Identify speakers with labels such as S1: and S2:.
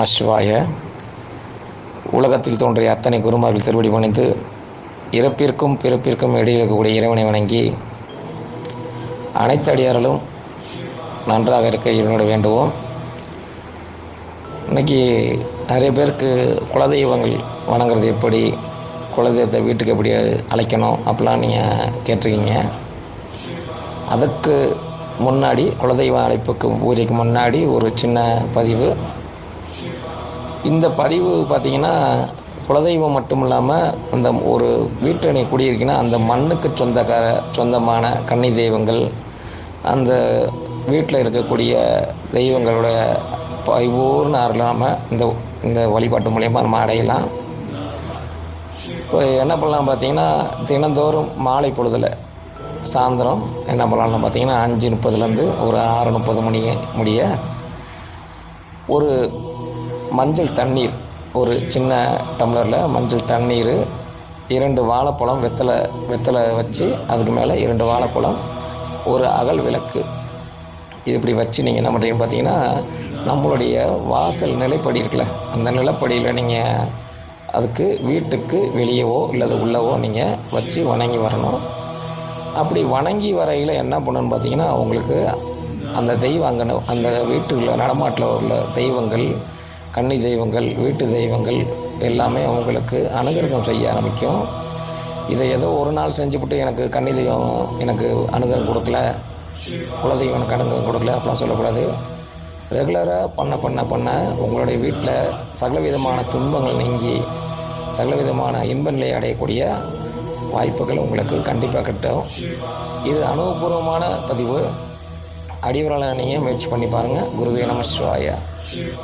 S1: நம சிவாய. உலகத்தில் தோன்றிய அத்தனை குருமார்கள் திருவடி பணிந்து இறப்பிற்கும் பிறப்பிற்கும் இடையில் இருக்கக்கூடிய இறைவனை வணங்கி அனைத்து அடியார்களும் நன்றாக இருக்க இறைவனோட வேண்டுவோம். இன்றைக்கி நிறைய பேருக்கு குலதெய்வங்கள் வணங்குறது எப்படி, குலதெய்வத்தை வீட்டுக்கு எப்படி அழைக்கணும் அப்படிலாம் நீங்கள் கேட்டிருக்கீங்க. அதுக்கு முன்னாடி குலதெய்வ அழைப்புக்கு பூஜைக்கு முன்னாடி ஒரு சின்ன பதிவு. இந்த பதிவு பார்த்திங்கன்னா குலதெய்வம் மட்டும் இல்லாமல் அந்த ஒரு வீட்டில் நீ குடியிருக்கீங்கன்னா அந்த மண்ணுக்கு சொந்தமான கன்னி தெய்வங்கள், அந்த வீட்டில் இருக்கக்கூடிய தெய்வங்களோட பரிபூர்ண அருளாமல் இந்த வழிபாட்டு மூலயமா நம்ம அடையலாம். இப்போ என்ன பண்ணலாம் பார்த்திங்கன்னா, தினந்தோறும் மாலை பொழுதில் சாயந்தரம் என்ன பண்ணலாம்னு பார்த்திங்கன்னா 5:30 ஒரு 6:30 முடிய ஒரு மஞ்சள் தண்ணீர், ஒரு சின்ன டம்ளரில் மஞ்சள் தண்ணீர், 2 வாழைப்பழம், வெத்தலை வச்சு அதுக்கு மேலே 2 வாழைப்பழம், ஒரு அகல் விளக்கு, இது இப்படி வச்சு நீங்கள் என்ன பண்ணுறீங்கன்னு பார்த்தீங்கன்னா, நம்மளுடைய வாசல் நிலைப்படி இருக்குல்ல, அந்த நிலப்படியில் நீங்கள் அதுக்கு வீட்டுக்கு வெளியவோ இல்லை உள்ளவோ நீங்கள் வச்சு வணங்கி வரணும். அப்படி வணங்கி வரையில் என்ன பண்ணணும்னு பார்த்தீங்கன்னா, உங்களுக்கு அந்த தெய்வம் அந்த வீட்டுக்குள்ள நடமாட்டில் உள்ள தெய்வங்கள், கன்னி தெய்வங்கள், வீட்டு தெய்வங்கள் எல்லாமே உங்களுக்கு அனுகிரகம் செய்ய ஆரம்பிக்கும். இதை ஏதோ ஒரு நாள் செஞ்சுவிட்டு எனக்கு கன்னி தெய்வம் எனக்கு அனுகிரகம் கொடுக்கல, குலதெய்வம் எனக்கு அனுகிரகம் கொடுக்கல அப்படிலாம் சொல்லக்கூடாது. ரெகுலராக பண்ண உங்களுடைய வீட்டில் சகலவிதமான துன்பங்கள் நீங்கி சகலவிதமான இன்ப நிலையை அடையக்கூடிய வாய்ப்புகள் உங்களுக்கு கண்டிப்பாக கிட்டும். இது அனுபவபூர்வமான பதிவு. அடிவரால் நீங்கள் முயற்சி பண்ணி பாருங்கள். குருவே நம சிவாய.